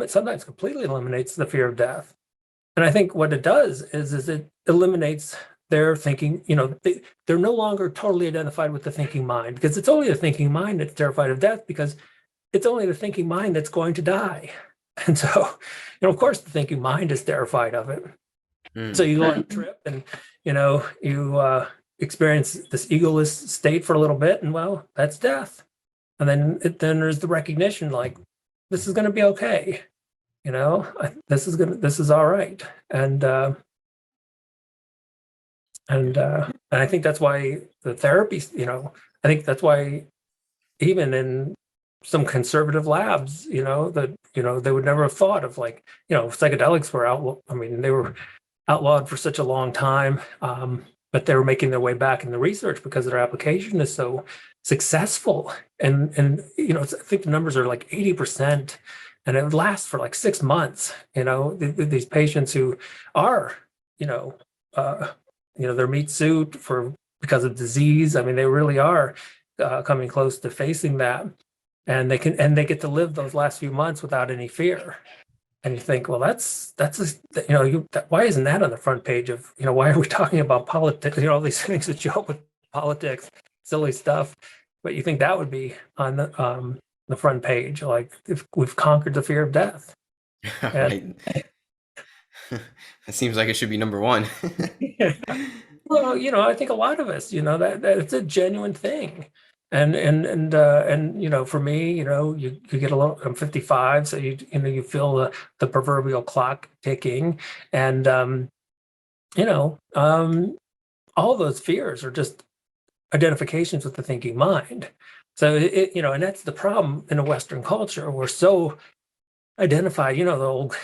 sometimes completely eliminates the fear of death. And I think what it does is it eliminates their thinking. They're no longer totally identified with the thinking mind, because it's only the thinking mind that's terrified of death, because it's only the thinking mind that's going to die. And so, of course, the thinking mind is terrified of it. So you go on a trip and, you experience this egoless state for a little bit, and well, that's death. And then there's the recognition, like, this is going to be okay. This is all right. And I think that's why the therapy, I think that's why even in some conservative labs, that, they would never have thought of, like, psychedelics were outlawed. I mean, they were outlawed for such a long time, but they were making their way back in the research because their application is so successful. And I think the numbers are like 80%, and it would last for like 6 months. These patients who are, their meat suit because of disease. I mean, they really are coming close to facing that, and they get to live those last few months without any fear. And you think, well, why isn't that on the front page of, why are we talking about politics? All these things that joke with politics, silly stuff. But you think that would be on the front page, like, if we've conquered the fear of death. Right. That seems like it should be number one. Well, I think a lot of us, that it's a genuine thing. And for me, you get a little. I'm 55, so you feel the proverbial clock ticking, and all those fears are just identifications with the thinking mind. So and that's the problem in a Western culture. We're so identified. The old,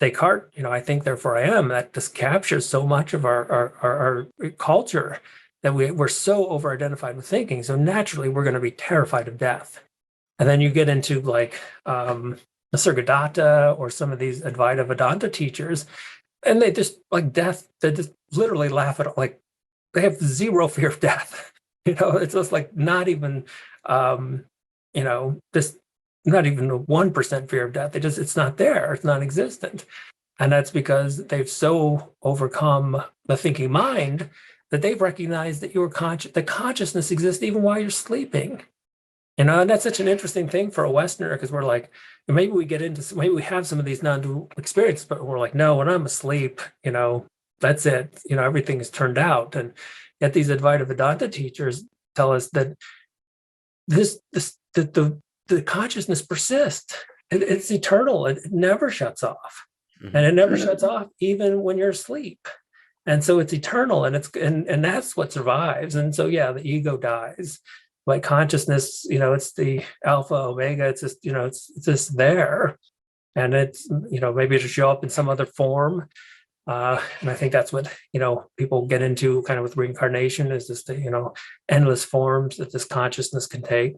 Descartes. I think therefore I am. That just captures so much of our culture, that we're so over-identified with thinking. So naturally, we're going to be terrified of death. And then you get into like Nisargadatta or some of these Advaita Vedanta teachers, and they just, like, death, they just literally laugh at it. Like, they have zero fear of death. It's just like not even, just not even a 1% fear of death. It's not there. It's non-existent. And that's because they've so overcome the thinking mind that they've recognized that that consciousness exists even while you're sleeping. And that's such an interesting thing for a Westerner because we're like, maybe we get into, maybe we have some of these non-dual experiences, but we're like, no, when I'm asleep, that's it. Everything is turned out. And yet these Advaita Vedanta teachers tell us that the consciousness persists. It's eternal. It never shuts off, and Hmm. it never shuts off even when you're asleep. And so it's eternal, and and that's what survives. And so yeah, the ego dies, but consciousness, it's the alpha omega. It's just it's just there, and it's maybe it'll show up in some other form. And I think that's what people get into kind of with reincarnation is just the endless forms that this consciousness can take.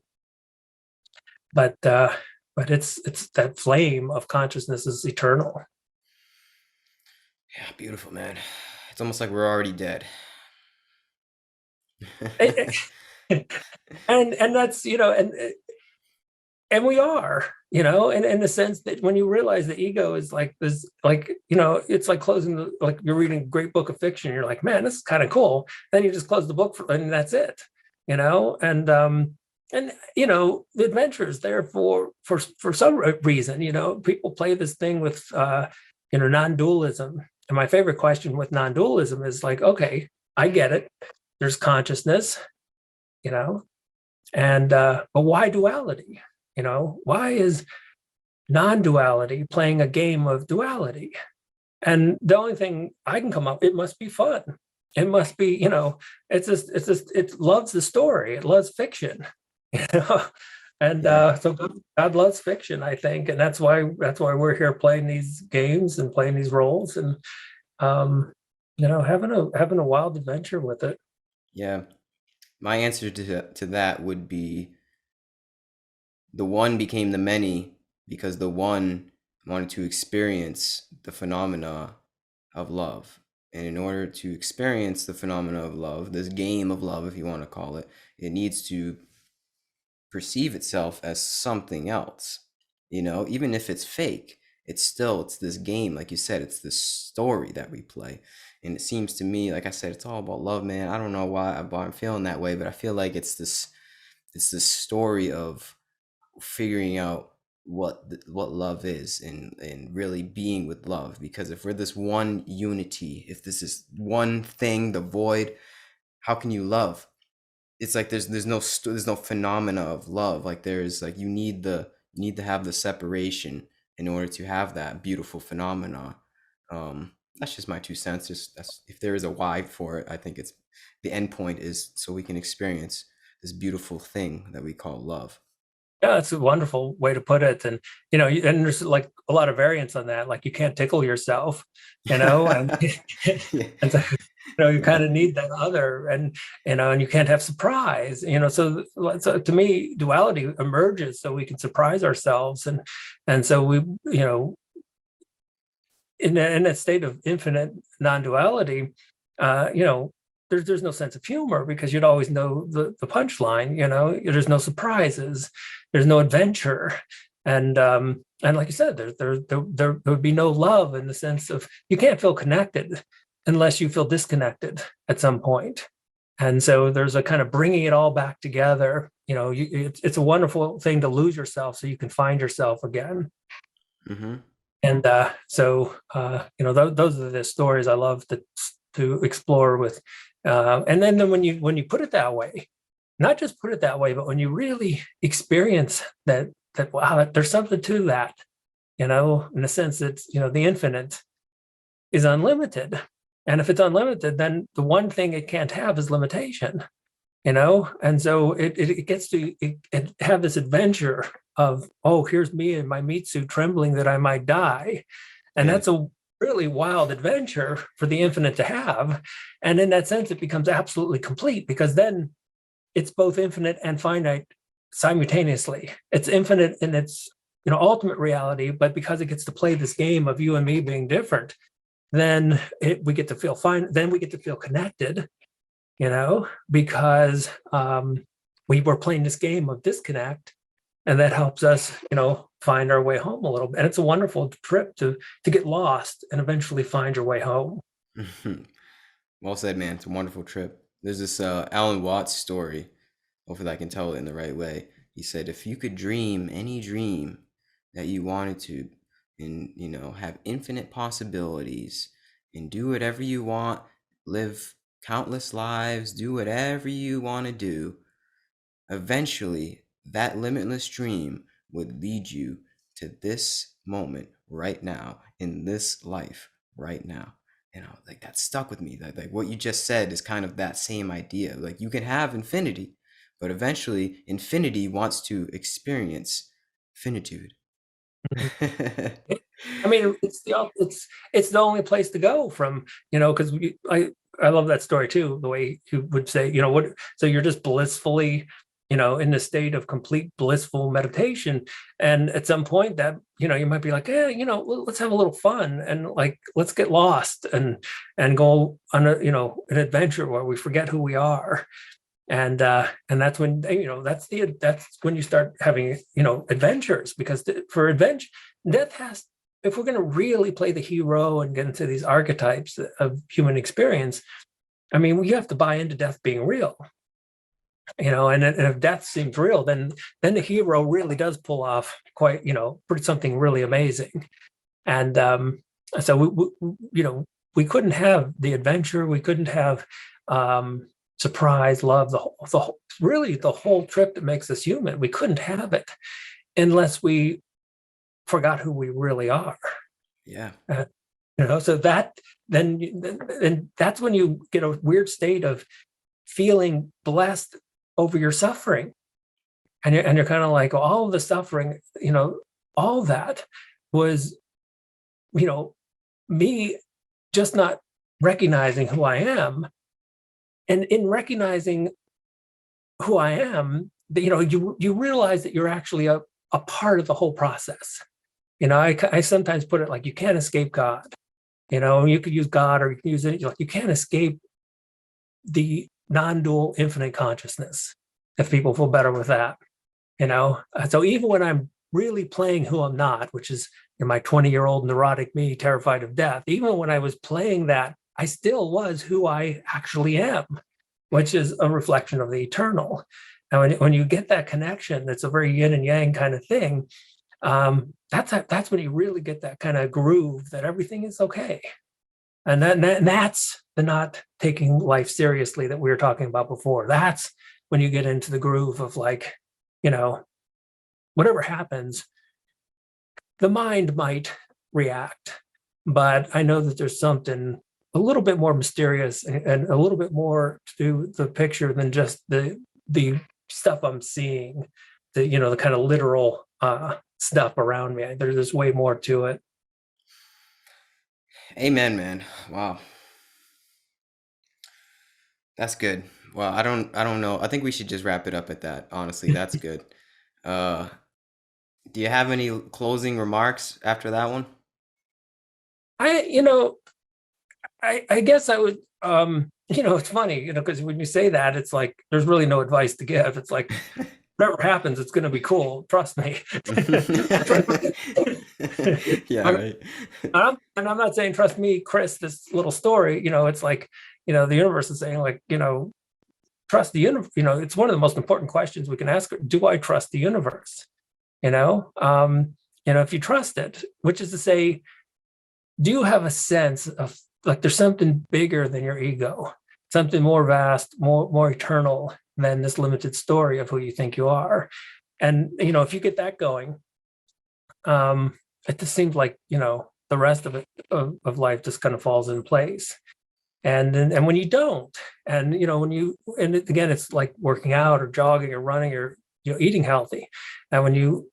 But it's that flame of consciousness is eternal. Yeah, beautiful, man. It's almost like we're already dead. And that's and we are in the sense that when you realize the ego is like this, like it's like closing like you're reading a great book of fiction, you're like, man, this is kind of cool, then you just close the book and that's it. And the adventure is there for some reason. People play this thing with non-dualism, and my favorite question with non-dualism is like, okay, I get it, there's consciousness, you know and but why duality? Why is non-duality playing a game of duality? And the only thing I can come up, it must be fun. It must be, it's just it loves the story, it loves fiction. you know and Yeah. so God loves fiction, I think, and that's why we're here playing these games and playing these roles, and having a wild adventure with it. Yeah. My answer to that would be the one became the many because the one wanted to experience the phenomena of love. And in order to experience the phenomena of love, this game of love, if you want to call it, it needs to perceive itself as something else. Even if it's fake, it's this game, like you said, it's this story that we play. And it seems to me, like I said, it's all about love, man. I don't know why I'm feeling that way, but I feel like it's this story of figuring out what love is, and really being with love. Because if we're this one unity, if this is one thing, the void, how can you love? It's like there's no phenomena of love. Like there's like you need to have the separation in order to have that beautiful phenomena. That's just my 2 cents. Just that's if there is a why for it, I think it's the end point is so we can experience this beautiful thing that we call love. Yeah, it's a wonderful way to put it. And and there's like a lot of variants on that. Like you can't tickle yourself, and Yeah. and so, you Yeah. kind of need that other, and you can't have surprise. So to me, duality emerges so we can surprise ourselves, and so we, in that state of infinite non-duality, there's no sense of humor because you'd always know the punchline. There's no surprises, there's no adventure, and like you said, there would be no love in the sense of you can't feel connected unless you feel disconnected at some point. And so there's a kind of bringing it all back together. It's a wonderful thing to lose yourself so you can find yourself again. Hmm. And those are the stories I love to explore with. And then when you put it that way, not just put it that way, but when you really experience that wow, there's something to that, in the sense that the infinite is unlimited, and if it's unlimited, then the one thing it can't have is limitation. And so it gets to it have this adventure of, oh, here's me in my meat suit trembling that I might die. And Yeah. that's a really wild adventure for the infinite to have. And in that sense, it becomes absolutely complete because then it's both infinite and finite simultaneously. It's infinite in its ultimate reality, but because it gets to play this game of you and me being different, then we get to feel fine. Then we get to feel connected, because we were playing this game of disconnect, and that helps us, find our way home a little bit. And it's a wonderful trip to get lost and eventually find your way home. Well said, man. It's a wonderful trip. There's this Alan Watts story. Hopefully, I can tell it in the right way. He said, if you could dream any dream that you wanted to, and have infinite possibilities, and do whatever you want, live countless lives, do whatever you want to do, eventually that limitless dream would lead you to this moment right now, in this life right now. Like, that stuck with me. Like what you just said is kind of that same idea. Like, you can have infinity, but eventually infinity wants to experience finitude. Mhm. I mean, it's the only place to go from, because I love that story too, the way you would say, what, so you're just blissfully, in the state of complete blissful meditation. And at some point that, you might be like, let's have a little fun, and like, let's get lost and go on an adventure where we forget who we are. And that's when, that's when you start having, adventures, because for adventure, death has, if we're going to really play the hero and get into these archetypes of human experience, I mean, we have to buy into death being real, and if death seems real, then the hero really does pull off quite, pretty something really amazing. And so we couldn't have the adventure, we couldn't have surprise, love, really the whole trip that makes us human. We couldn't have it unless we forgot who we really are. Yeah. So then that's when you get a weird state of feeling blessed over your suffering, and you're kind of like, all of the suffering, all that was, me just not recognizing who I am. And in recognizing who I am, you realize that you're actually a part of the whole process. I sometimes put it like, you can't escape God. You could use God, or you can use it. You can't escape the non-dual infinite consciousness, if people feel better with that. So even when I'm really playing who I'm not, which is my 20-year-old neurotic me, terrified of death, even when I was playing that, I still was who I actually am, which is a reflection of the eternal. And when you get that connection, it's a very yin and yang kind of thing. That's when you really get that kind of groove that everything is okay. And that's the not taking life seriously that we were talking about before. That's when you get into the groove of, like, whatever happens, the mind might react, but I know that there's something a little bit more mysterious and a little bit more to the picture than just the stuff I'm seeing, the kind of literal stuff around me. There's way more to it. Amen, man. Wow. That's good. Well, I don't know. I think we should just wrap it up at that. Honestly, that's good. Uh, do you have any closing remarks after that one? I you know I guess I would, it's funny, because when you say that, it's like there's really no advice to give. It's like, whatever happens, it's going to be cool. Trust me. Yeah, I'm, right. and I'm not saying trust me, Chris. This little story, it's like, the universe is saying, like, trust the universe. It's one of the most important questions we can ask. Do I trust the universe? If you trust it, which is to say, do you have a sense of, like, there's something bigger than your ego, something more vast, more eternal than this limited story of who you think you are? And if you get that going, it just seems like, the rest of it, of life, just kind of falls in place. And when you don't, and again, it's like working out or jogging or running or eating healthy. And when you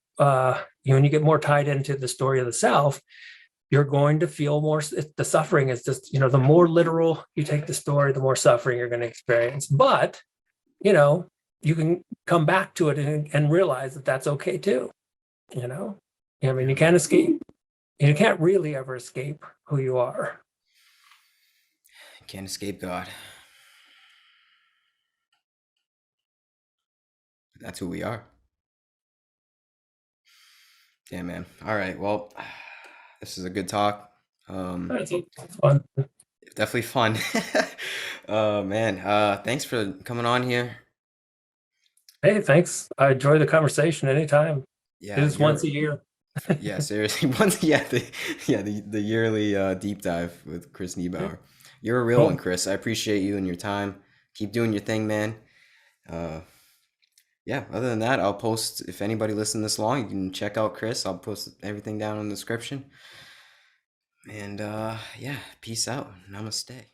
get more tied into the story of the self, you're going to feel more. The suffering is just, the more literal you take the story, the more suffering you're going to experience. But you can come back to it and realize that that's okay too. I mean, you can't escape. You can't really ever escape who you are. Can't escape God. That's who we are. Yeah, man. All right. Well, this is a good talk. Um, It's fun. definitely fun. Man. Thanks for coming on here. Hey, thanks. I enjoy the conversation anytime. It Yeah, is once a year. yeah, seriously. Once, the yearly deep dive with Chris Niebauer. You're a real one, Cool. Chris. I appreciate you and your time. Keep doing your thing, man. Uh, yeah, other than that, I'll post, if anybody listened this long, you can check out Chris. I'll post everything down in the description. And yeah, peace out. Namaste.